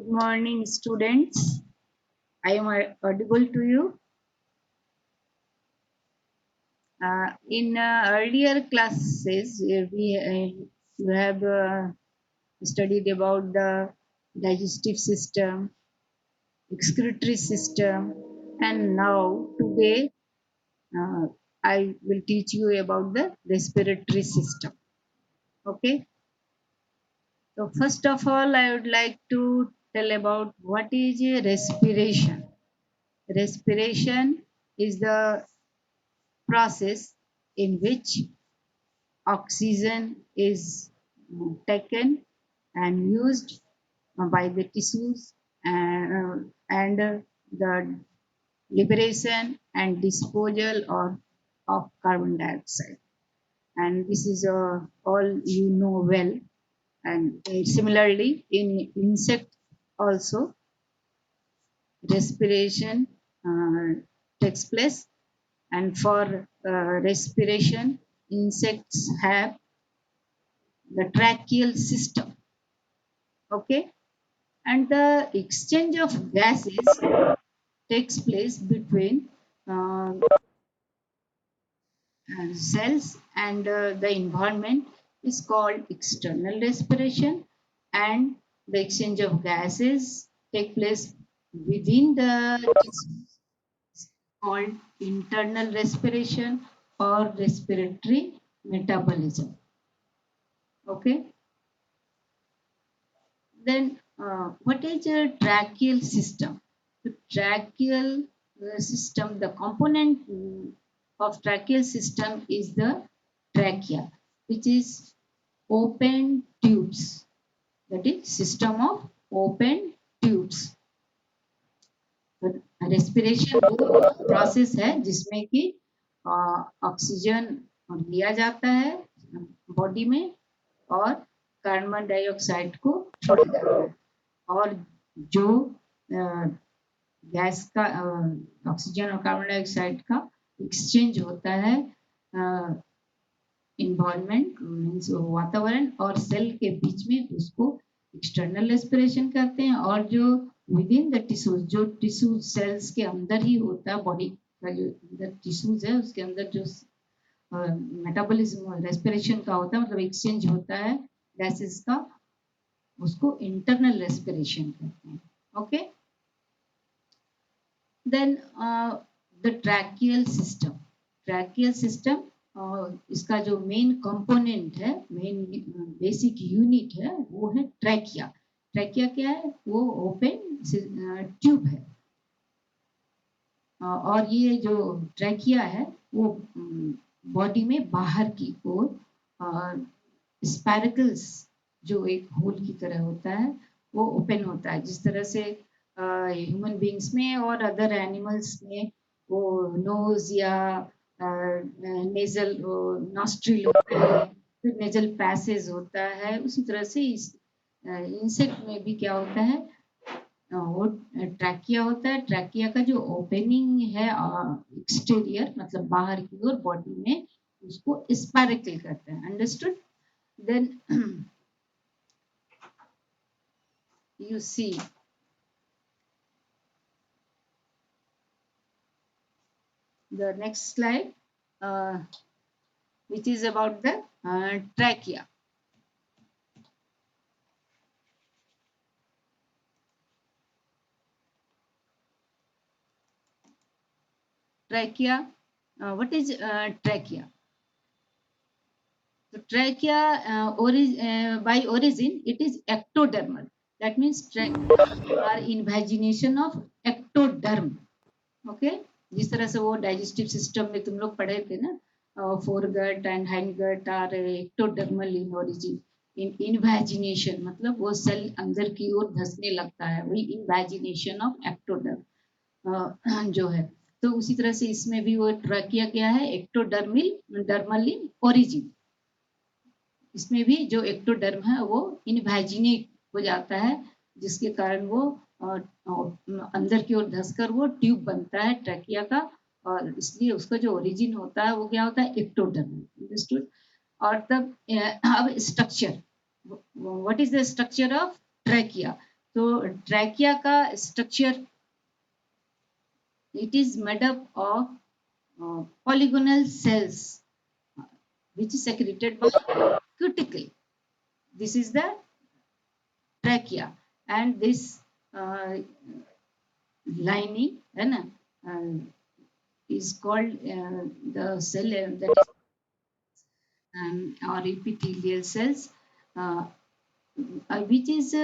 Good morning, students. I am audible to you. In earlier classes, you have studied about the digestive system, excretory system, and now today uh, I will teach you about the respiratory system. Okay. So first of all, I would like to tell about what is a respiration. Respiration is the process in which oxygen is taken and used by the tissues and the liberation and disposal of carbon dioxide. And this is all you know well. And similarly, in insect also, respiration takes place, and for respiration insects have the tracheal system. Okay, and the exchange of gases takes place between uh, cells and the environment is called external respiration, and the exchange of gases take place within the tissues called internal respiration or respiratory metabolism. Okay, then what is a tracheal system? The tracheal system, the component of tracheal system is the trachea, which is open tubes. That is system of open tubes. Respiration वो process है जिसमें कि oxygen लिया जाता है body में और carbon dioxide को छोड़ा जाता है और जो गैस का ऑक्सीजन और कार्बन डाइऑक्साइड का एक्सचेंज होता है इन्वायरमेंट मीन्स वातावरण और सेल के बीच में उसको एक्सटर्नल रेस्पिरेशन करते हैं और जो विदिन द टिश्यूज जो टिश्यूज सेल्स के अंदर ही होता है बॉडी का जो अंदर टिश्यूज है उसके अंदर जो मेटाबॉलिज्म रेस्पिरेशन का होता है मतलब एक्सचेंज होता है गैसेस का उसको इंटरनल रेस्पिरेशन कहते हैं okay then the tracheal system इसका जो मेन कंपोनेंट है मेन बेसिक यूनिट है वो है ट्रैकिया ट्रैकिया क्या है वो ओपन ट्यूब है और ये जो ट्रैकिया है वो बॉडी में बाहर की ओर स्पैरिकल्स जो एक होल की तरह होता है वो ओपन होता है जिस तरह से ह्यूमन बींग्स में और अदर एनिमल्स में वो नोज या नेजल नॉस्ट्रिल होता है फिर नेजल पैसेज होता है उसी तरह से इस इंसेक्ट में भी क्या होता है वो ट्रैकिया होता है ट्रैकिया का जो ओपनिंग है एक्सटीरियर मतलब बाहर की ओर बॉडी में उसको स्पैरिकल करते हैं understood then you see the next slide which is about the trachea. Trachea, what is trachea? So trachea by origin it is ectodermal. That means are invagination of ectoderm. Okay, जिस तरह से वो digestive system में तुम लोग पढ़े थे ना foregut and hindgut are ectodermal in origin in invagination मतलब वो सेल अंदर की ओर धंसने लगता है वही इन्वेजिनेशन ऑफ एक्टोडर्म जो है तो उसी तरह से इसमें भी वो ट्रैकिया क्या है एक्टोडर्मल इन ओरिजिन इसमें भी जो एक्टोडर्म है वो इन्वेजिनेट हो जाता है जिसके कारण वो अंदर की ओर धंसकर वो ट्यूब बनता है ट्रैकिया का और इसलिए उसका जो ओरिजिन होता है वो क्या होता है एक्टोडर्म अंडरस्टूड और तब अब structure what is the structure of trachea तो ट्रैकिया का structure, it is made up of polygonal cells which is secreted by cuticle. This is the trachea, and this uh, lining है ना, is called the cell that is or epithelial cells, uh, which is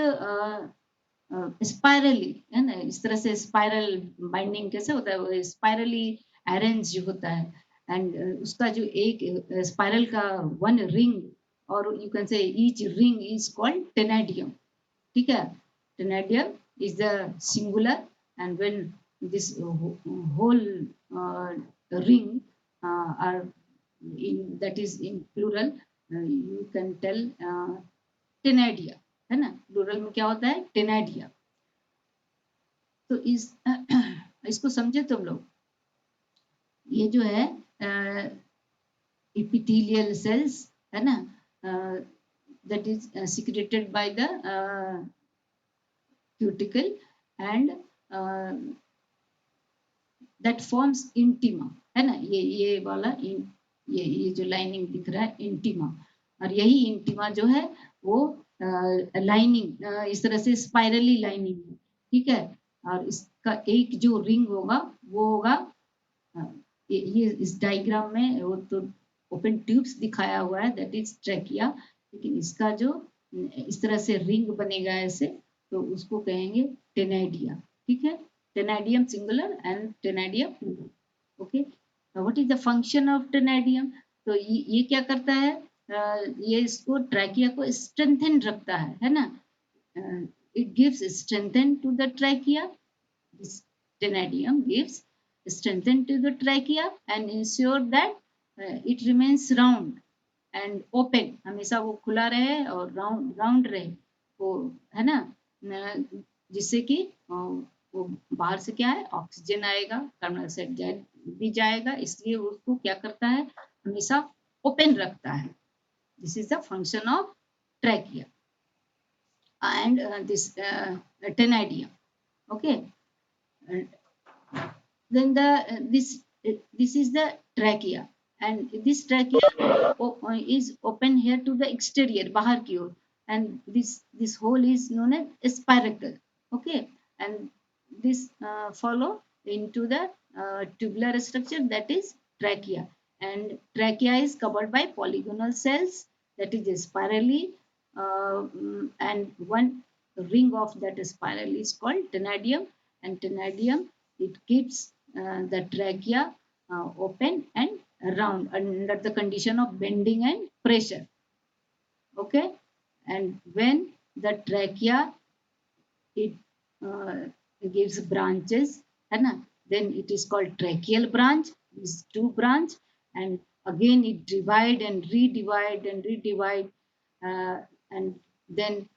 spirally है ना, इस तरह से spiral binding कैसे होता है, वो स्पाइरली अरेंज होता है, एंड उसका जो एक स्पाइरल का वन रिंग, और you can say each ring is called taenidium. ठीक है, taenidium is the singular, and when this whole ring are in that is in plural, you can tell taenidia है ना, plural में क्या होता है, टेनाडिया. तो इस इसको समझे तुम लोग. ये जो है epithelial cells है ना, that is secreted by the cuticle, and that forms intima है ना, ये वाला ये जो लाइनिंग दिख रहा है इंटीमा, और यही इंटीमा जो है वो लाइनिंग इस तरह से स्पाइरली लाइनिंग है. ठीक है, और इसका एक जो रिंग होगा वो होगा, ये इस डायग्राम में वो तो ओपन ट्यूब्स दिखाया हुआ है, दैट इज ट्रैकिया, लेकिन इसका जो इस तरह से रिंग बनेगा ऐसे, तो उसको कहेंगे टेनाइडिया. ठीक है, taenidium singular and taenidium plural. Okay, what is the function of taenidium. तो ये क्या करता है, ये इसको ट्रैकिया को स्ट्रेंथन रखता है ना, it gives strengthen to the trachea. This stenadium gives strengthen to the trachea and ensure that it remains round and open. हमेशा वो खुला रहे और राउंड रहे, वो है ना, जिससे कि वो बाहर से क्या है, ऑक्सीजन आएगा, कार्बन डाइऑक्साइड भी जाएगा, इसलिए उसको क्या करता है, हमेशा ओपन रखता है. This is the function of trachea and this tenadium. Okay, then this is the trachea, and this trachea is open here to the exterior, bahar ki or, and this hole is known as spiracle. Okay, and this follow into the tubular structure, that is trachea, and trachea is covered by polygonal cells, that is spirally, and one ring of that spiral is called tenadium, and tenadium, it keeps the trachea open and round under the condition of bending and pressure. Okay, and when the trachea, it gives branches है ना, then it is called tracheal branch, these two branch, and again it divide and redivide, and then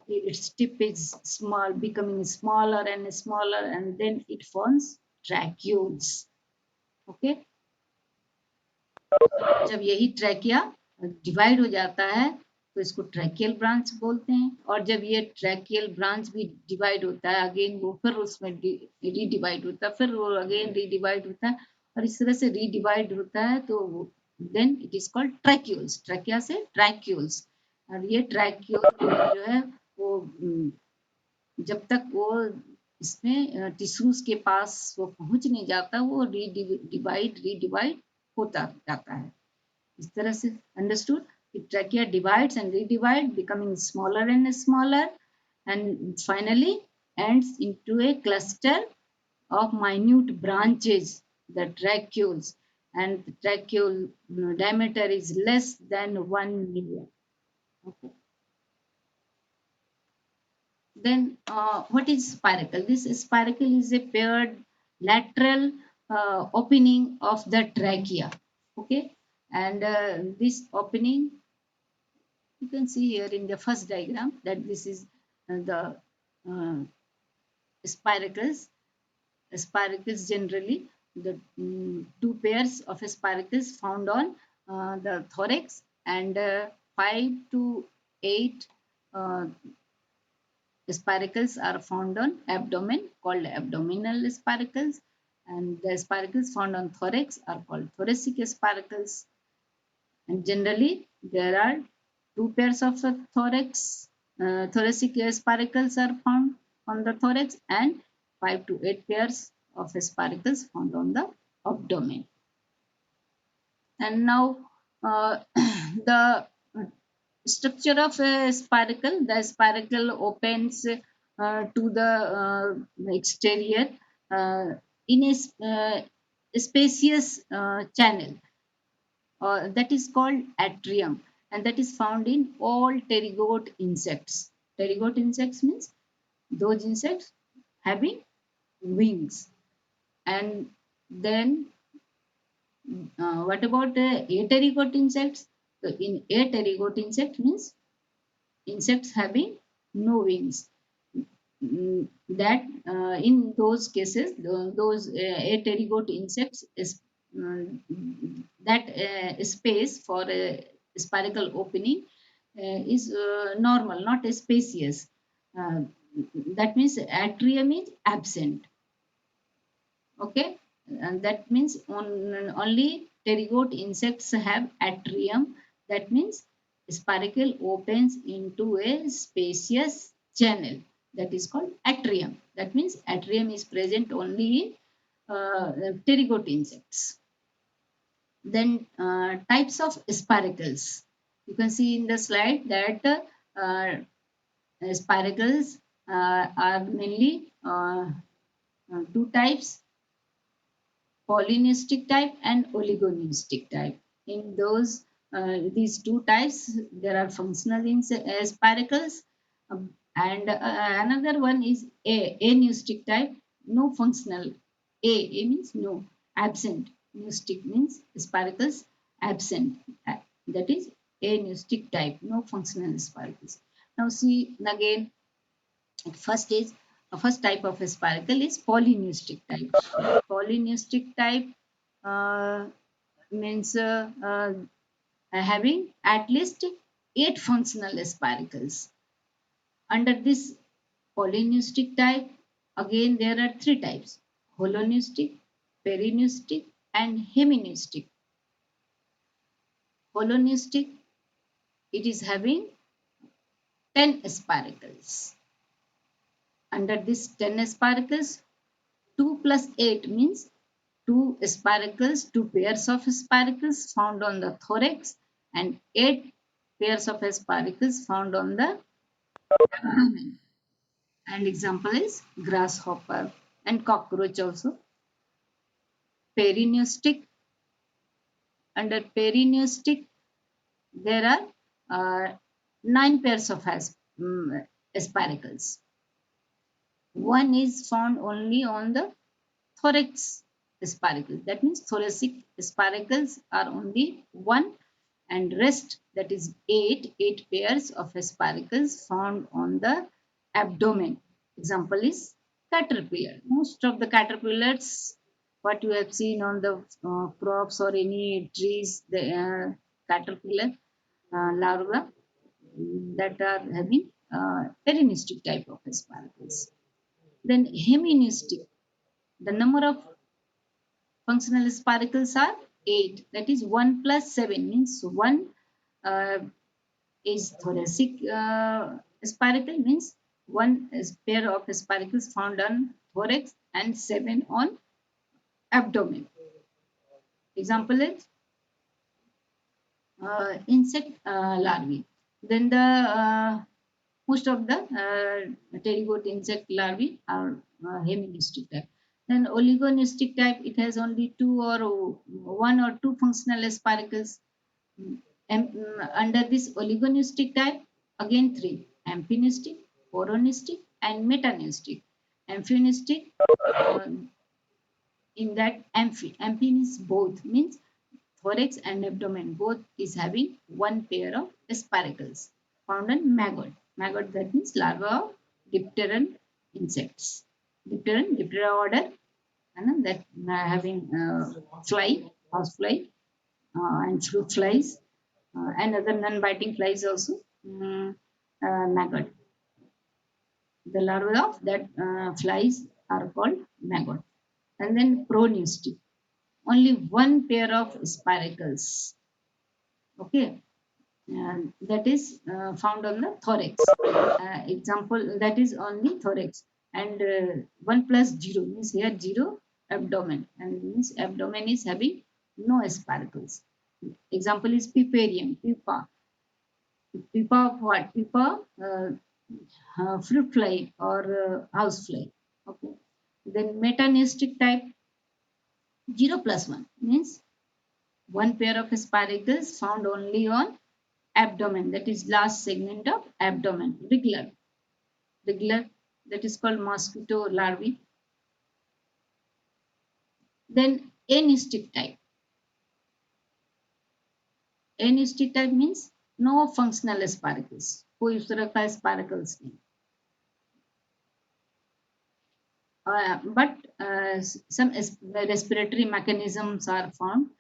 its tip is small, becoming smaller and smaller, and then it forms tracheoles. Okay, जब यही trachea divide हो जाता है तो इसको tracheal branch बोलते हैं, और जब ये ट्रैकियल ब्रांच भी डिवाइड होता है अगेन, वो फिर उसमें रीडिवाइड होता है, फिर वो अगेन रीडिवाइड होता है, और इस तरह से रीडिवाइड होता है, तो then it is called tracheoles, trachea से ट्रैक्यूल्स. और ये ट्रैक्यूल जो है वो जब तक वो इसमें टिश्यूज के पास वो पहुंच नहीं जाता, वो रीडिवाइड होता जाता है. इस तरह से understood. The trachea divides and redivides, becoming smaller and smaller, and finally ends into a cluster of minute branches, the tracheoles, and the tracheole diameter is less than 1 millimeter. Okay. Then what is spiracle? This spiracle is a paired lateral opening of the trachea. Okay, and this opening, you can see here in the first diagram that this is the spiracles. Spiracles generally, the two pairs of spiracles found on the thorax, and 5 to 8 spiracles are found on abdomen called abdominal spiracles, and the spiracles found on thorax are called thoracic spiracles. And generally, there are two pairs of thoracic spiracles are found on the thorax, and 5 to 8 pairs of spiracles found on the abdomen. And now, the structure of a spiracle. The spiracle opens to the exterior in a spacious channel that is called atrium, and that is found in all pterygote insects. Pterygote insects means those insects having wings. And then what about apterygote insects? So in apterygote insect means insects having no wings. That in those cases, those apterygote insects is that space for a spiracle opening is normal, not spacious. Uh, that means atrium is absent. Okay, and that means only pterygote insects have atrium. That means spiracle opens into a spacious channel that is called atrium. That means atrium is present only in pterygote insects. Then types of spiracles. You can see in the slide that spiracles are mainly two types: polynistic type and oligonistic type. In these two types, there are functional spiracles, and another one is aneustic type, no functional. A means no, absent. Neustic means spiracles absent. That is aneustic type, no functional spiracles. Now see again, first type of spiracle is polyneustic type. Polyneustic type uh, means having at least 8 functional spiracles. Under this polyneustic type, again there are three types: holoneustic, perineustic, and hemineustic. Holoneustic, it is having 10 spiracles. Under this 10 spiracles, 2 plus 8 means two spiracles, two pairs of spiracles found on the thorax, and 8 pairs of spiracles found on the abdomen. And example is grasshopper and cockroach also. Perineustic. Under perineustic, there are 9 pairs of spiracles. One is found only on the thorax spiracles. That means thoracic spiracles are only one, and rest, that is 8 pairs of spiracles found on the abdomen. Example is caterpillar. Most of the caterpillars, what you have seen on the crops or any trees, the caterpillar larvae that are having perineustic type of spiracles. Then hemineustic, the number of functional spiracles are 8. That is 1 plus 7 means 1 uh, is thoracic spiracle, means one is pair of spiracles found on thorax and 7 on abdomen. Example is insect larvae. Then the most of the pterygote insect larvae are heministic type. Then oligonistic type, it has only two or one or two functional spiracles. Under this oligonistic type, again three: amphinistic, poronistic, and metanistic. Amphinistic, in that amphi means both, means thorax and abdomen both is having one pair of spiracles found in maggot. Maggot, that means larva of dipteran insects. Diptera order, and that having fly, house fly, and fruit flies, and other non-biting flies also, maggot. The larvae of that flies are called maggot. And then proneustics, only one pair of spiracles. Okay, that is found on the thorax. Example, that is only thorax. And 1 plus 0 means here 0 abdomen, and means abdomen is having no spiracles. Example is piparium, pupa. Pupa of what? Pupa, fruit fly or house fly. Okay. Then metaneustic type, 0 plus 1 means one pair of spiracles found only on abdomen, that is last segment of abdomen. Regular, that is called mosquito larvae. Then anistic type means no functional spiracles, कोई उस तरह का spiracles नहीं. But some respiratory mechanisms are found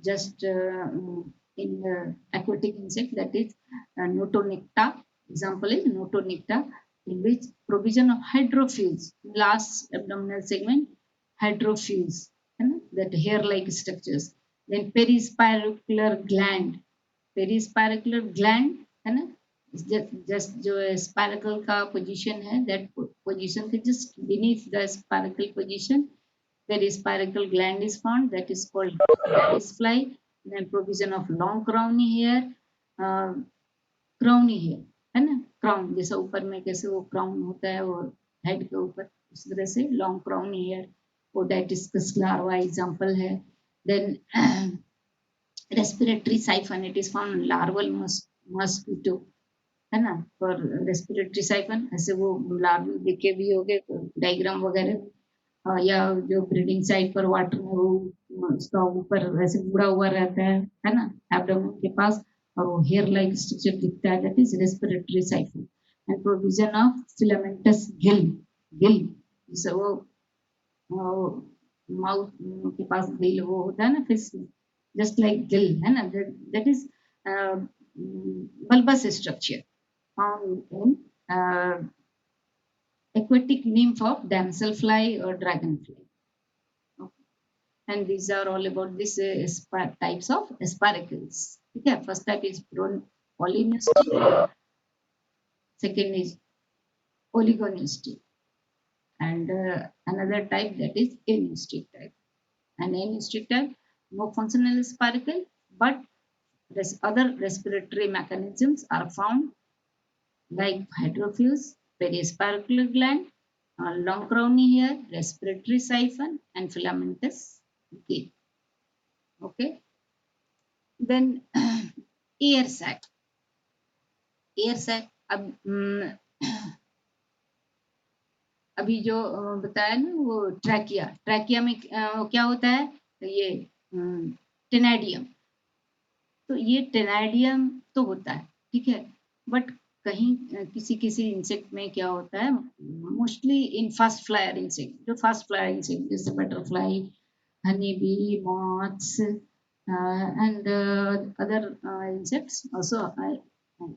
just in aquatic insect, that is notonicta. Example is notonicta, in which provision of hydrophiles, last abdominal segment, hydrophiles, that hair-like structures. Then perispiracular gland, है ना, just जो स्पाइरकल का position है, that position के just beneath the spiracle position perispiracle gland is found, that is called caddis fly. Then provision of long crowny hair, है ना, crown जैसा ऊपर में कैसे वो क्राउन होता है वो हेड के ऊपर, उस तरह से लॉन्ग क्राउनी हेयर, ओडाइटिस्कस लार्वा एग्जांपल है. Then respiratory siphon, it is found larval mosquito, है ना, फॉर रेस्पिरेटरी साइफन. ऐसे वो लार्वा देखे भी होंगे डायग्राम वगैरह, या जो ब्रीडिंग साइड पर वाटर में वो उसका ऊपर वैसे बुड़ा हुआ रहता है ना, एब्डोमेन के पास, और वो हेयर लाइक स्ट्रक्चर दिखता है, that is respiratory siphon. And provision of filamentous Gill जैसे वो माउथ के पास गिल वो होता है ना फिश, जस्ट लाइक गिल, है ना, that is bulbous structure found in aquatic nymph of damselfly or dragonfly. Okay. And these are all about this types of spiracles. Okay. First type is polyneustic, second is oligoneustic, and another type that is aneustic type. And aneustic type, no functional spiracle, but other respiratory mechanisms are found like hydrophiles, perispiracular gland, long crowny hair, respiratory siphon, and filamentous gill. Okay. Then air sac. अब अभी जो बताया ना वो trachea में क्या होता है, ये टेनाइडियम. तो ये टेनाइडियम तो होता है, ठीक है, बट कहीं किसी इंसेक्ट में क्या होता है, mostly in fast flyer insect, जो फास्ट फ्लायर इंसेक्ट जैसे butterfly, honey bee, moths and other insects also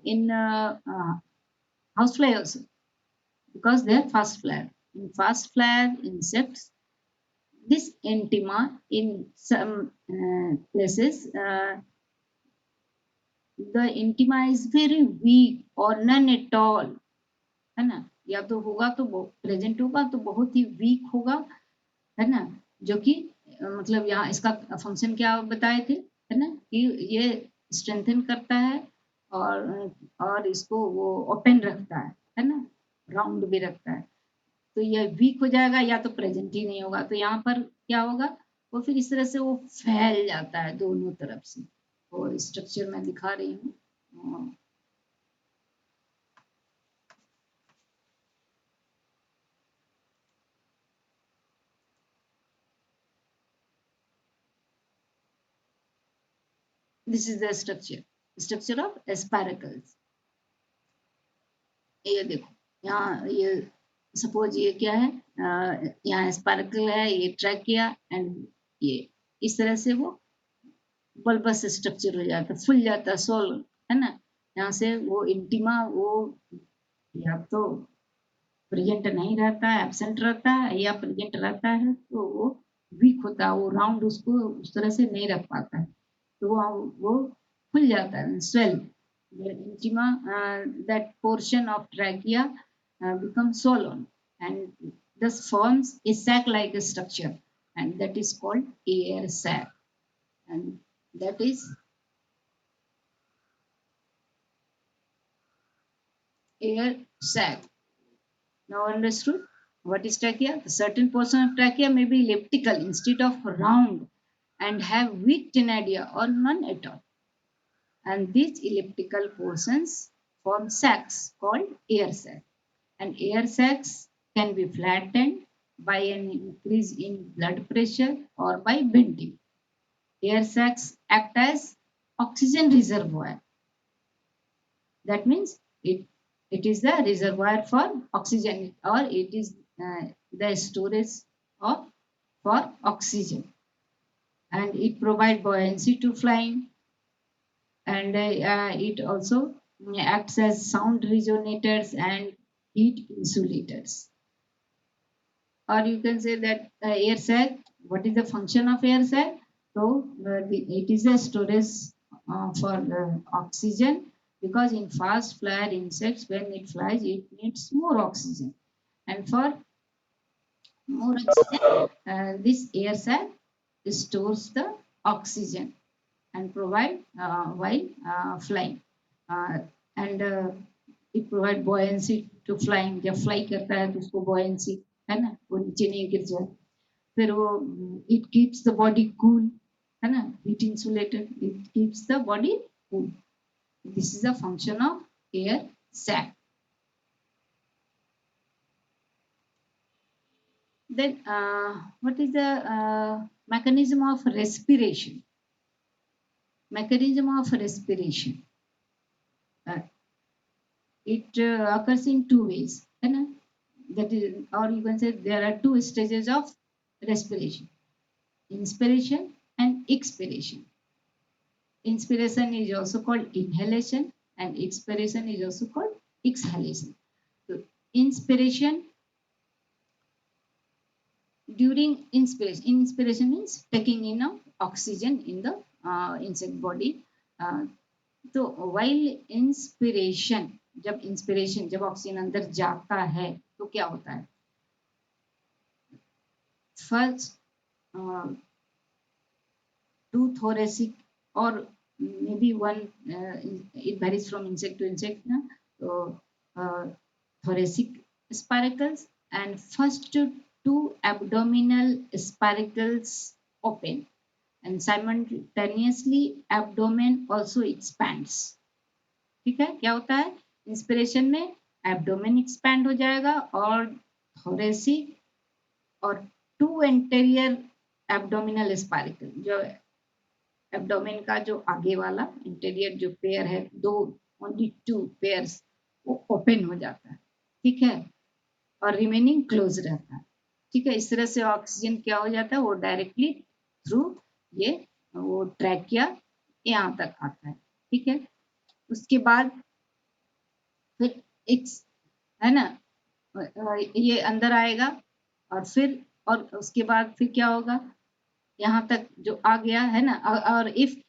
in house fly also, because they are fast flyer. In fast flyer insects, this entima in some places the intima is very weak or none at all, है ना, या तो होगा तो present होगा तो बहुत ही week होगा, है ना, जो कि मतलब यहाँ इसका फंक्शन क्या बताए थे, है ना, कि ये स्ट्रेंथन करता है और इसको वो ओपन रखता है ना, राउंड भी रखता है. तो ये वीक हो जाएगा या तो प्रेजेंट ही नहीं होगा, तो यहाँ पर क्या होगा, वो फिर इस तरह से वो फैल जाता है दोनों तरफ से. और स्ट्रक्चर मैं दिखा रही हूँ. This is the structure of spiracles. ये देखो यहाँ ये सपोज ये क्या है, यहाँ स्पार्कल है, ये ट्रैकिया, एंड ये इस तरह से वो बल्बस स्ट्रक्चर हो जाता है, फुल जाता है, सोल, है ना, यहाँ से वो इंटिमा वो या तो प्रेजेंट नहीं रहता है, एब्सेंट रहता है, या प्रेजेंट रहता है तो वो वीक होता है, वो राउंड उसको उस तरह से नहीं रख पाता है, तो वो फूल जाता है, swell intima, that portion of trachea becomes swollen and thus forms a sac-like structure, and that is called air sac, and that is air sac. Now understood what is trachea? The certain portion of trachea may be elliptical instead of round and have weak tenadia or none at all. And these elliptical portions form sacs called air sac. And air sacs can be flattened by an increase in blood pressure or by bending. Air sacs act as oxygen reservoir. That means it is the reservoir for oxygen, or it is the storage of for oxygen, and it provides buoyancy to flying, and it also acts as sound resonators and heat insulators. Or you can say that air sac, what is the function of air sac? So it is a storage for oxygen, because in fast flyer insects, when it flies, it needs more oxygen, and for more oxygen, this air sac stores the oxygen and provide while flying, uh, and it provide buoyancy to flying. जब fly करता है तो उसको buoyancy है ना, वो नीचे नहीं गिर जाए, फिर वो it keeps the body cool, है ना, heat insulated, it keeps the body cool. This is the function of air sac. Then what is the mechanism of respiration? Mechanism of respiration. Uh, it occurs in two ways, है ना? That is, or you can say there are two stages of respiration: inspiration and expiration. Inspiration is also called inhalation, and expiration is also called exhalation. So, inspiration, during inspiration means taking in of oxygen in the insect body. Uh, तो while inspiration, जब oxygen अंदर जाता है तो क्या होता है? First, two thoracic, or maybe one, it varies from insect to insect. So, thoracic spiracles, and first two abdominal spiracles open, and simultaneously abdomen also expands. ठीक है, क्या होता है? इंस्पिरेशन में एब्डोमेन एक्सपैंड हो जाएगा, और थोरेसिक और टू एंटेरियर एब्डोमिनल स्पाइरल, जो एब्डोमेन का जो आगे वाला इंटीरियर जो पेयर है, दो, ओनली टू पेयर्स, वो ओपन हो जाता है, ठीक है, और रिमेनिंग क्लोज रहता है, ठीक है। इस तरह से ऑक्सीजन क्या हो जाता है, वो डायरेक्टली थ्रू ये वो ट्रैकिया यहाँ तक आता है, ठीक है। उसके बाद फिर एक, है ना, ये अंदर आएगा, और उसके बाद फिर क्या होगा, यहाँ तक जो आ गया है ना, और if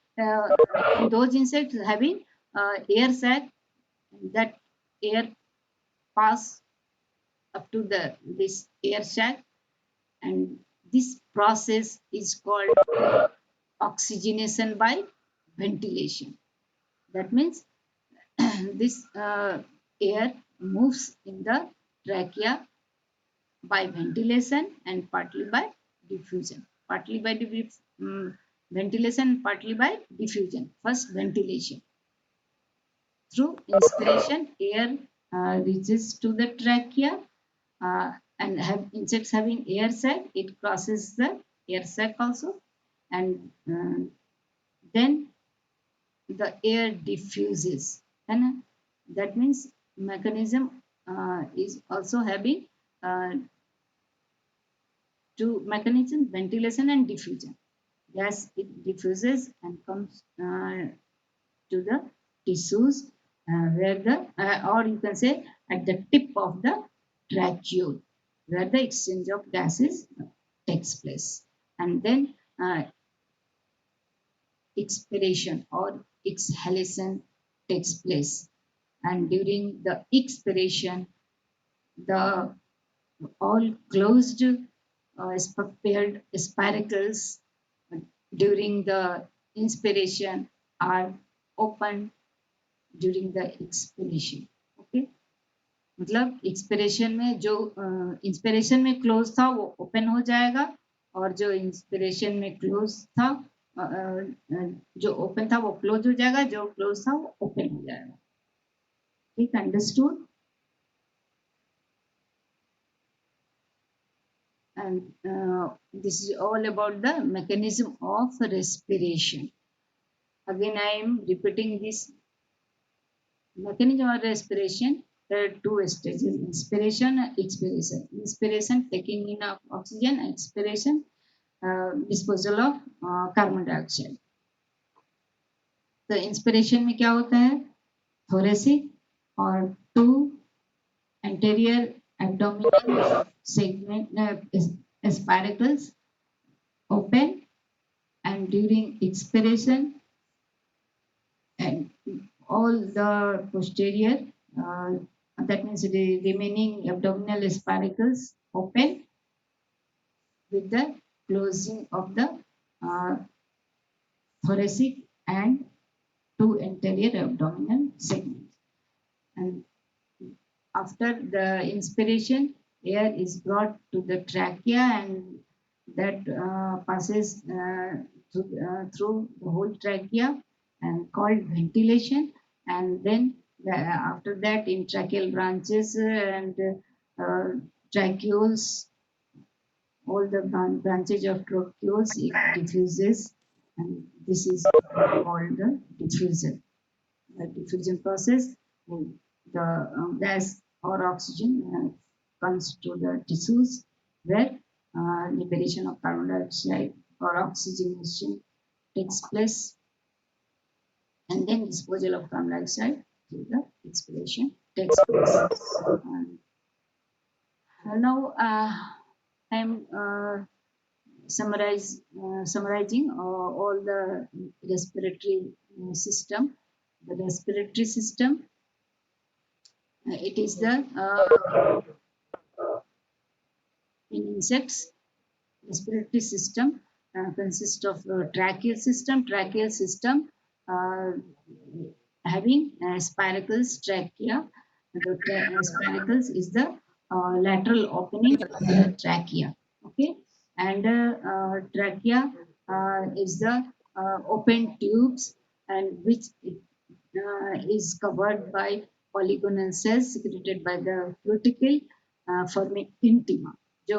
those insects having air sac, that air pass up to this air sac, and this process is called oxygenation by ventilation. That means this air moves in the trachea by ventilation and partly by diffusion. Partly by ventilation, partly by diffusion. First, ventilation. Through inspiration, air reaches to the trachea, and insects having air sac, it crosses the air sac also, and then the air diffuses. And that means mechanism is also having two mechanisms: ventilation and diffusion. Gas, it diffuses and comes to the tissues, where the or you can say at the tip of the tracheole, where the exchange of gases takes place, and then expiration or exhalation takes place. And during the expiration, the all closed prepared spiracles during the inspiration are open during the expiration. Okay, मतलब expiration में जो inspiration में close था वो open हो जाएगा, और जो इंस्पिरेशन में क्लोज था जो ओपन था वो क्लोज हो जाएगा, जो क्लोज था वो ओपन हो जाएगा. ठीक, understood. And this is all about the mechanism of respiration. Again, I am repeating this mechanism of respiration. There are two stages: inspiration and expiration. Inspiration, taking in of oxygen; expiration, disposal of carbon dioxide. तो inspiration में क्या होता है? Thoracic और to anterior abdominal segment spiracles open, and during expiration and all the posterior that means the remaining abdominal spiracles open with the closing of the uh, thoracic and two anterior abdominal segments. And after the inspiration, air is brought to the trachea, and that passes through the whole trachea and called ventilation. And then after that, in tracheal branches and tracheoles, all the branches of tracheoles, it diffuses, and this is called the diffusion. The diffusion process, the gas or oxygen comes to the tissues, where liberation of carbon dioxide or oxygenation takes place, and then disposal of carbon dioxide through the expiration takes place. Now I am summarizing all the respiratory system. The respiratory system, it is the in insects, respiratory system consists of tracheal system. Tracheal system having spiracles, trachea. The spiracles is the lateral opening of the trachea. Okay, and trachea is the open tubes, and which is covered by polygonal cells secreted by the cuticle, forming intima. जो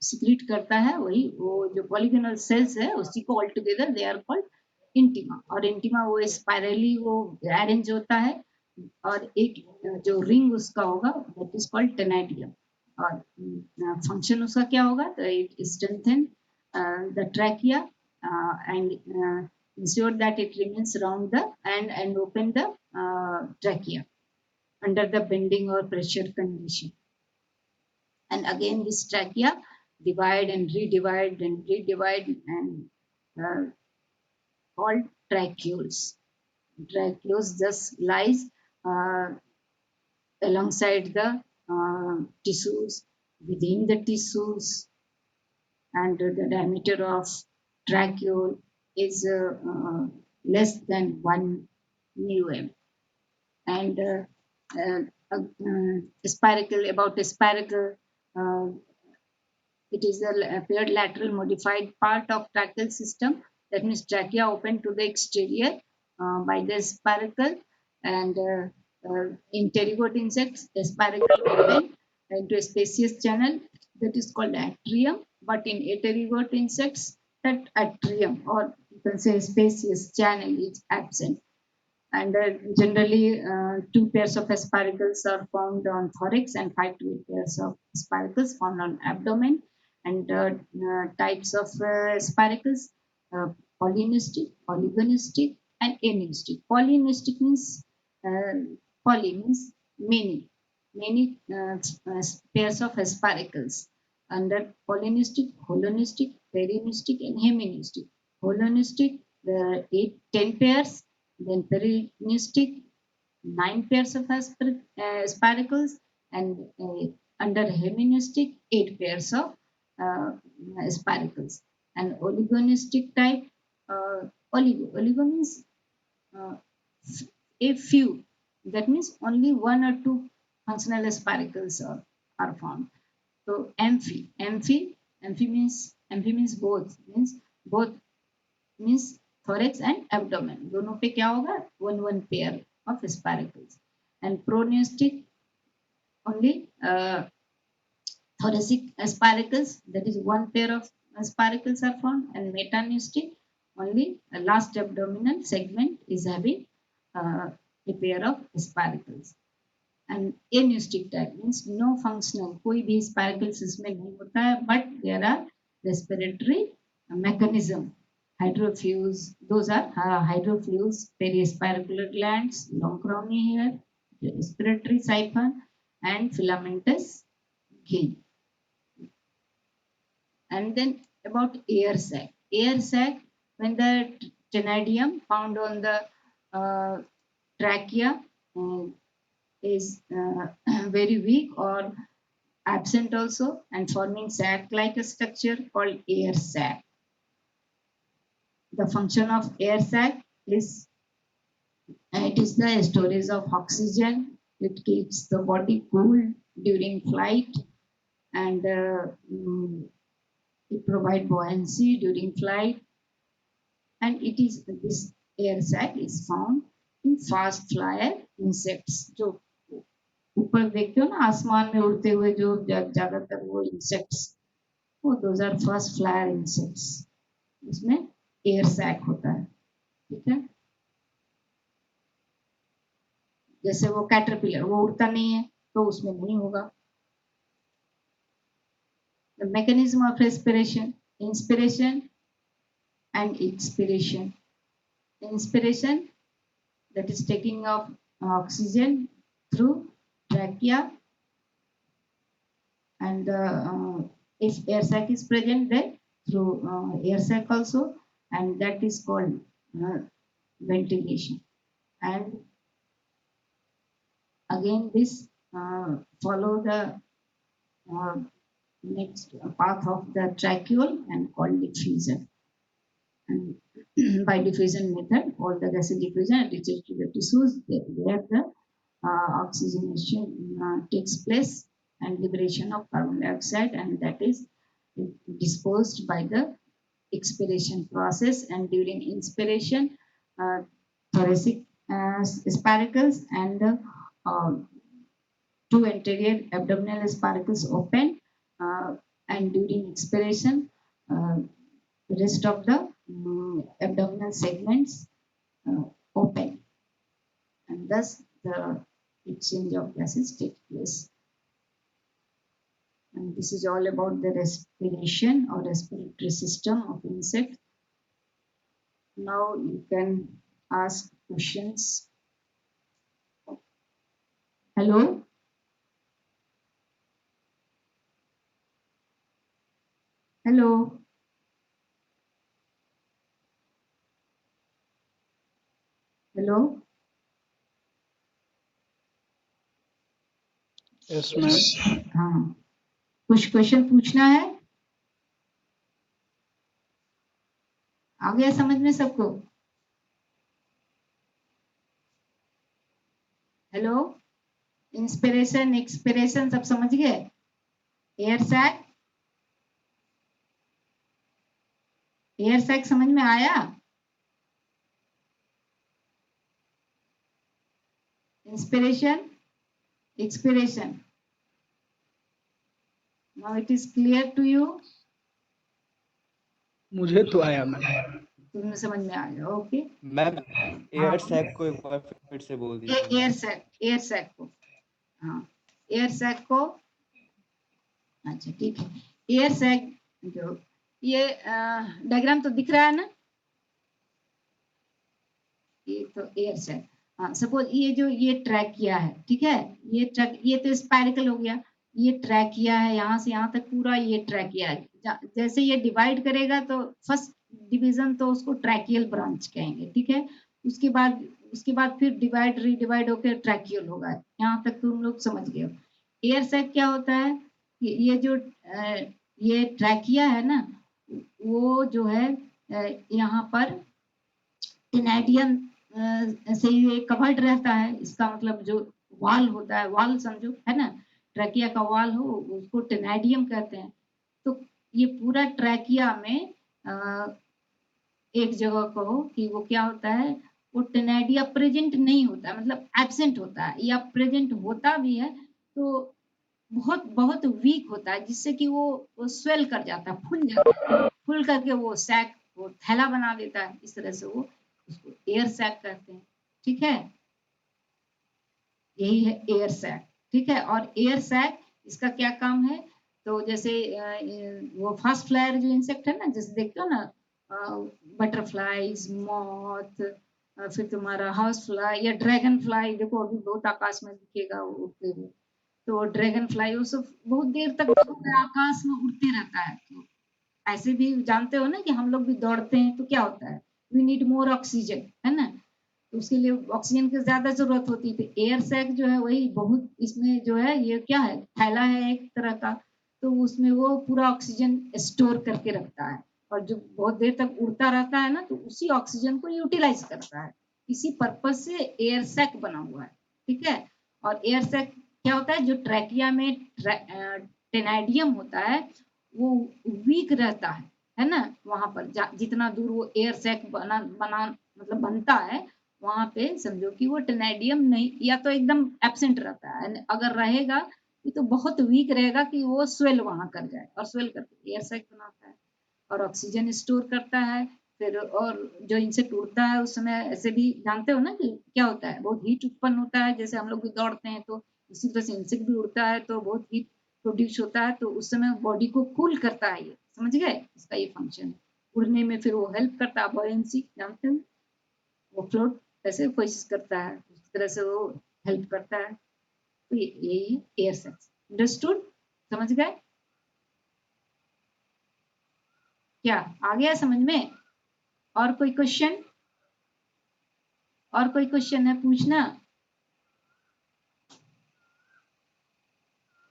secrete करता है वही वो जो polygonal sales है उसी को all together they are called intima. और इंटिमा वो स्पाइरली वो अरेंज होता है, और एक जो रिंग उसका होगा दैट इज कॉल्ड टेनाइडियम. और फंक्शन उसका क्या होगा? तो it strengthen the trachea and ensure that it remains round the and open the trachea under the bending or pressure condition. And again this trachea divide and redivide and called tracheoles. Tracheoles just lies alongside the tissues, within the tissues, and the diameter of tracheole is less than 1 mm. And spiracle, about a spiracle, it is a paired lateral modified part of tracheal system. That means trachea open to the exterior by the spiracle, and in pterygote insects, the spiracle open into a spacious channel that is called atrium. But in apterygote insects, that atrium or you can say spacious channel is absent. And generally, 2 pairs of spiracles are found on thorax, and 5 to 8 pairs of spiracles found on abdomen. And types of spiracles: polynistic, polygonistic, and anistic. Polynistic means poly means many pairs of spiracles under polynistic, holonistic, perinistic, and heministic. Holonistic, there are 10 pairs, then perinistic, 9 pairs of spiracles, and under heministic, 8 pairs of uh, spiracles. And oligonistic type, oligo means uh, a few. That means only one or two functional spiracles are found. So amphi means both means thorax and abdomen. दोनों पे क्या होगा? One pair of spiracles. And pronistic only thoracic spiracles. That is one pair of spiracles are found. And metanistic only last abdominal segment is having a pair of spiracles. And amustic type means no functional, कोई भी spiracles इसमें नहीं होता है, but there are respiratory mechanism. Hydrophyes, those are hydrophyes, perispiracular glands, long crowny hair, respiratory siphon, and filamentous gill. And then about air sac. Air sac, when the ctenidium found on the trachea is very weak or absent also and forming sac like a structure called air sac. The function of air sac is it is the storage of oxygen. It keeps the body cool during flight and it provides buoyancy during flight. And it is this air sac is found in fast flyer insects. जो ऊपर देखते हो ना आसमान में उड़ते हुए जो ज्यादातर वो इंसेक्ट्स वो those are first flyer insects उसमें एयर सैक होता है ठीक है जैसे वो कैटरपिलर वो उड़ता नहीं है तो उसमें नहीं होगा the mechanism of respiration inspiration and expiration inspiration that is taking of oxygen through trachea and if air sac is present then through air sac also and that is called ventilation and again this follow the next path of the tracheole and called diffusion and by diffusion method all the gases diffusion reaches to the tissues where the oxygenation takes place and liberation of carbon dioxide and that is disposed by the expiration process and during inspiration thoracic spiracles and two anterior abdominal spiracles open and during expiration the rest of the abdominal segments open and thus the exchange of gases takes place. And this is all about the respiration or respiratory system of insects. Now you can ask questions. Hello? Hello? Hello? Yes, ma'am. हाँ कुछ question पूछना है आ गया समझ में सबको hello inspiration expiration सब समझ गए एयर सैक समझ में आया inspiration expiration now it is clear to you मुझे तो आया मैम तुम्हें समझ में आ गया ओके मैम एयर सैक को एक बार फिर से बोल दीजिए एयर सैक को हाँ एयर सैक को अच्छा ठीक है एयर सैक जो ये डायग्राम तो दिख रहा है ना ये तो एयर सैक सपोज ये ट्रैकिया है, ठीक है, ये तो स्पाइरकल हो गया, ये ट्रैकिया है, यहाँ से यहाँ तक पूरा ये ट्रैकिया है। जैसे ये डिवाइड करेगा तो फर्स्ट डिवीजन तो उसको ट्रैकियल ब्रांच कहेंगे, ठीक है। उसके बाद फिर डिवाइड रीडिवाइड होकर ट्रैकियल होगा। यहाँ तक तुम लोग समझ गए हो। एयर सैक क्या होता है? ये जो ये ट्रैकिया है ना, वो जो है यहाँ पर टिनैडियम से ये कवर्ड रहता है। इसका मतलब जो वाल होता है, वाल समझो, है ना, ट्रैकिया का वाल हो उसको टिनैडियम कहते हैं। तो ये पूरा ट्रैकिया में एक जगह कहो कि वो क्या होता है, वो टिनैडिया प्रेजेंट नहीं होता है, मतलब एब्सेंट होता है, या प्रेजेंट होता भी है तो बहुत बहुत वीक होता है, जिससे कि वो स्वेल कर जाता है, फूल जाता है, फूल करके वो सैक, वो थैला बना देता है। इस तरह से वो उसको एयर सैक कहते हैं, ठीक है। यही है एयर सैक, ठीक है। और एयर सैक इसका क्या काम है? तो जैसे वो फास्ट फ्लायर जो इंसेक्ट है ना, जैसे देखते हो ना, बटरफ्लाईज, मॉथ, फिर तुम्हारा हाउस फ्लाई या ड्रैगन फ्लाई, देखो अभी बहुत आकाश में दिखेगा वो उड़ते हुए। तो ड्रैगन फ्लाई वो सब बहुत देर तक आकाश में उड़ते रहता है। तो ऐसे भी जानते हो ना कि हम लोग भी दौड़ते हैं तो क्या होता है, वी नीड मोर ऑक्सीजन, है ना, तो उसके लिए ऑक्सीजन की ज्यादा जरूरत होती है। तो एयर सैक जो है वही बहुत, इसमें जो है ये क्या है, थैला है एक तरह का, तो उसमें वो पूरा ऑक्सीजन स्टोर करके रखता है, और जो बहुत देर तक उड़ता रहता है ना, तो उसी ऑक्सीजन को यूटिलाइज करता है। इसी पर्पज से एयर सैक बना हुआ है, ठीक है। और एयर सैक क्या होता है, जो ट्रैकिया में टेनाइडियम होता है वो वीक रहता है ना, वहां पर जितना दूर वो एयर सैक बना मतलब बनता है, वहां पे समझो कि वो टेनाइडियम नहीं, या तो एकदम एब्सेंट रहता है, अगर रहेगा तो बहुत वीक रहेगा कि वो स्वेल वहां कर जाए, और स्वेल करके एयर सैक बनाता है और ऑक्सीजन स्टोर करता है। फिर और जो इंसेक्ट उड़ता है उस समय ऐसे भी जानते हो ना कि क्या होता है, बहुत हीट उत्पन्न होता है, जैसे हम लोग भी दौड़ते हैं तो इसी तरह से इंसेक्ट भी उड़ता है तो बहुत हीट प्रोड्यूस होता है, तो उस समय बॉडी को कूल करता है। ये समझ गए, इसका ये फंक्शन है उड़ने में। फिर वो हेल्प करता है, बॉयंसी जानते हो, वो फ्लोट कैसे कोशिश करता है, उस तरह से वो हेल्प करता है। तो यही एयर सेक्स, अंडरस्टूड, समझ गए क्या? आ गया समझ में? और कोई क्वेश्चन? और कोई क्वेश्चन है पूछना?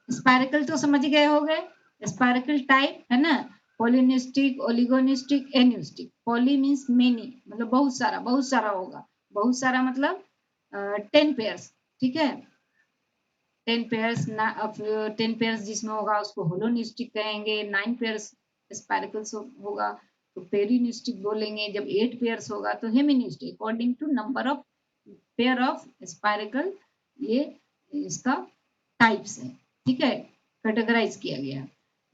स्पाइरकल तो समझ गए हो गए, स्पाइरकल टाइप है ना, पॉलिनिस्टिक, ओलिगोनिस्टिक, एन्यूस्टिक। पॉली मीन्स मेनी, मतलब बहुत सारा, बहुत सारा होगा, बहुत सारा मतलब 10 पेयर्स, ठीक है। 10 पेयर्स, 10 पेयर्स जिसमें होगा उसको होलोनिस्टिक कहेंगे। 9 पेयर्स स्पाइरकल्स होगा तो पेरिनिस्टिक बोलेंगे। जब 8 पेयर्स होगा तो hemipneustic, according to number of pair of spiracle, ये इसका टाइप्स है, ठीक है, कैटेगराइज किया गया।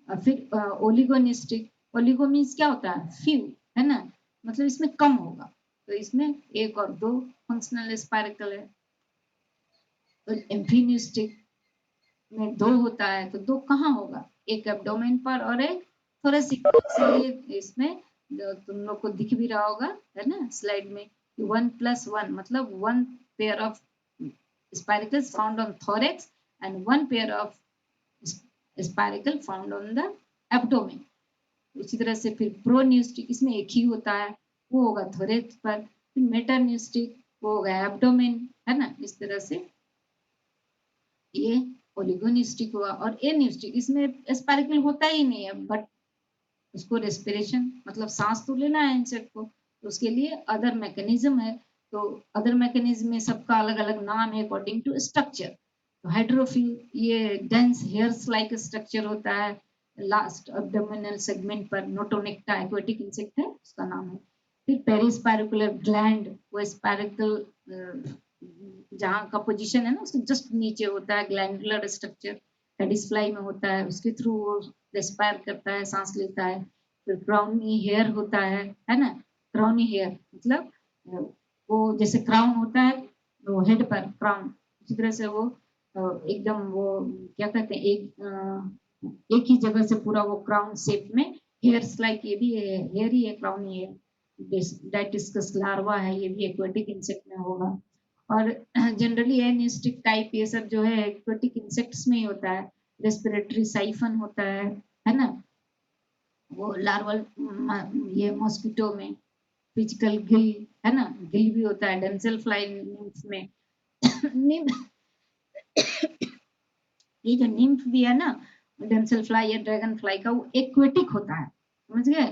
और फिर ओलिगोनिस्टिक, ओलिगो मीन्स क्या होता है, फ्यू, है ना, मतलब इसमें कम होगा, तो इसमें एक और दो फंक्शनल स्पाइरकल है। तो एम्फिनिस्टिक में दो होता है, तो दो कहाँ होगा, एक एब्डोमेन पर और एक थोरेसिक। इसलिए इसमें जो तुम लोग को दिख भी रहा होगा, है ना, स्लाइड में, 1+1 मतलब 1 pair of spiracles found on thorax and 1 pair of spiracle found on the abdomen. उसी तरह से फिर प्रोन्यूस्टिक, इसमें एक ही होता है, वो होगा थोरेक्स पर। फिर मेटान्यूस्टिक, वो होगा एब्डोमेन, है ना। इस तरह से ये ओलिगोनिस्टिक हुआ। और एन्यूस्टिक, इसमें स्पाइरकल होता ही नहीं है, बट उसको रेस्पिरेशन मतलब सांस तो लेना है इंसेक्ट को, तो उसके लिए अदर मैकेनिज्म है। तो अदर मैकेनिज्म में सबका अलग अलग नाम है अकॉर्डिंग टू स्ट्रक्चर। तो हाइड्रोफिल, ये डेंस हेयर्स लाइक स्ट्रक्चर होता है लास्ट एब्डोमिनल सेगमेंट पर। नोटोनेक्टा एक्वेटिक इंसेक्ट है, उसका नाम है। फिर पेरिस्पाइरिकुलर ग्लैंड, वो स्पाइरिकल जहाँ का पोजीशन है ना उसके जस्ट नीचे होता है ग्लैंडुलर स्ट्रक्चर। कैडिस फ्लाई में होता है, उसके थ्रू वो रेस्पायर करता है, सांस लेता है। फिर क्राउनी हेयर होता है ना। क्राउनी हेयर मतलब वो जैसे क्राउन होता है वो हेड पर क्राउन, उसी तरह से वो एकदम वो क्या कहते हैं, एक ही जगह से पूरा वो क्राउन शेप में हेयर्स लाइक, ये भी हेयर ही है, क्राउनी हेयर। डाइटिस्कस लार्वा है, ये भी एक्वेटिक इंसेक्ट में होगा। और जनरली एनिस्टिक टाइप ये सब जो है एक्वेटिक इंसेक्ट्स में ही होता है। रेस्पिरेटरी साइफन होता है ना, वो लार्वल ये मॉस्किटो में। फिजिकल गिल है ना, गिल भी होता है डेंसल फ्लाई निम्फ में। निम्फ ये जो निम्फ भी है ना, डेंसल फ्लाई या ड्रैगन फ्लाई का, वो एक्वेटिक होता है, समझ गए।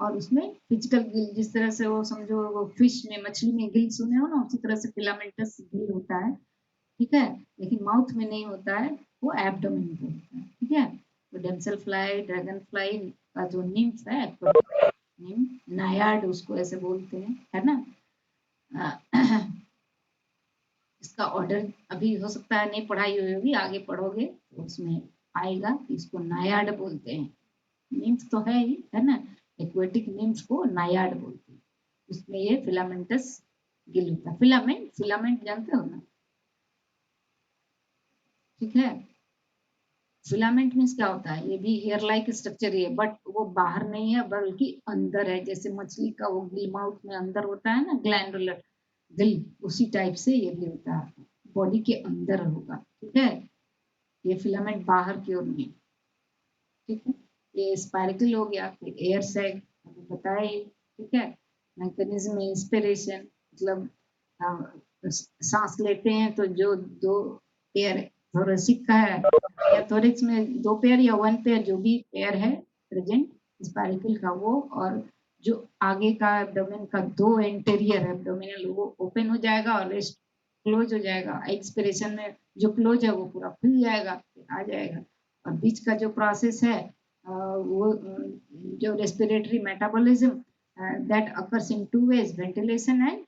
और उसमें फिजिकल गिल, जिस तरह से वो समझो वो फिश में, मछली में गिल सुने हो ना, उसी तरह से फिलामेंटस गिल होता है, ठीक है। लेकिन माउथ में नहीं होता है, वो एब्डोमेन पे होता है, ठीक है। तो डेंसल फ्लाई, ड्रैगन फ्लाई का जो निम्फ है, निम्फ नायार्ड उसको ऐसे बोलते हैं, है ना। इसका ऑर्डर अभी हो सकता है नहीं पढ़ाई हुई होगी, आगे पढ़ोगे तो उसमें आएगा कि इसको नायार्ड बोलते हैं। निम्फ तो है ही, है ना, एक्वेटिक निम्फ को नायार्ड बोलते हैं। उसमें ये फिलामेंटस गिल होता है। फिलामेंट, फिलामेंट जानते हो ना, ठीक है। फिलामेंट मीन्स क्या होता है, ये भी हेयर लाइक स्ट्रक्चर ही है, बट वो बाहर नहीं है बल्कि अंदर है। जैसे मछली का वो गिल माउथ में अंदर होता है ना, ग्लैंडुलर गिल, उसी टाइप से ये भी होता है, बॉडी के अंदर होगा, ठीक है। ये फिलामेंट बाहर की ओर नहीं, ठीक है। ये स्पाइरकल हो गया, फिर एयर सैक बताए, ठीक है। मैकेनिज्म इंस्पिरेशन, मतलब सांस लेते हैं तो जो दो पेयर थोरेसिक का है या थोरिक्स में दो पेयर या वन पेयर, जो भी पेयर है प्रेजेंट स्पाइरकल का, वो और जो आगे का एब्डोमेन का दो एंटेरियर एब्डोमिनल, वो ओपन हो जाएगा और रेस्ट क्लोज हो जाएगा। एक्सपिरेशन में जो क्लोज है वो पूरा खुल जाएगा, आ जाएगा। और बीच का जो प्रोसेस है वो जो respiratory metabolism, that occurs in two ways, ventilation and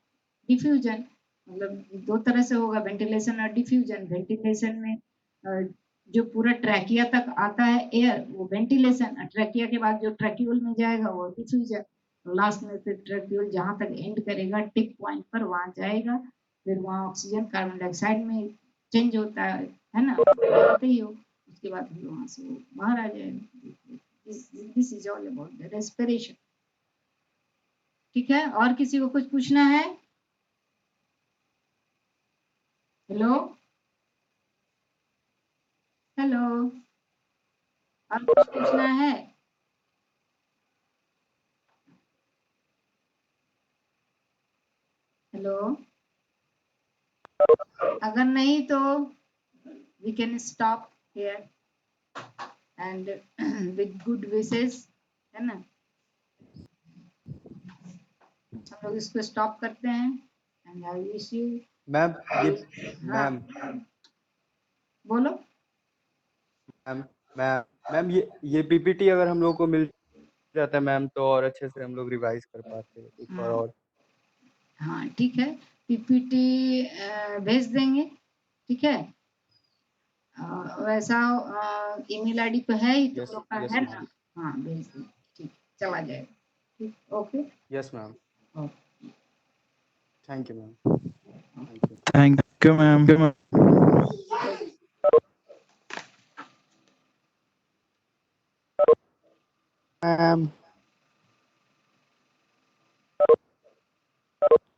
diffusion. मतलब दो तरह से होगा, वेंटिलेशन और डिफ्यूजन। वेंटिलेशन में जो पूरा ट्रैकिया तक आता है एयर, वो वेंटिलेशन। ट्रैकिया के बाद जो ट्रैक्यूल में जाएगा वो डिफ्यूजन। लास्ट में फिर ट्रैक्यूल जहां तक एंड करेगा टिप पॉइंट पर, वहां जाएगा, फिर वहां ऑक्सीजन कार्बन डाइऑक्साइड में चेंज होता है ना, जानते ही हो। उसके बाद फिर वहां से वो बाहर आ जाएगा। This is all about the respiration, ठीक है। और किसी को कुछ पूछना है? हेलो, हेलो, और कुछ पूछना है? हेलो, अगर नहीं तो we can stop here and with good wishes, है ना, हम लोग इसको स्टॉप करते हैं। And I wish you. Ma'am ये हाँ, मैम बोलो। मैम मैम मैम ये पीपीटी अगर हम लोग को मिल जाता है मैम, तो और अच्छे से हम लोग रिवाइज कर पाते हैं एक बार हाँ, और। हाँ, ठीक है, पीपीटी भेज देंगे, ठीक है। वैसा ईमेल आईडी तो है ही तुम यस लोग का, यस है मैम। ना। हाँ, भेज देंगे, ठीक, चला जाएगा, ठीक, okay. Yes ma'am. Okay. Thank you ma'am. Thank you. Thank you, ma'am.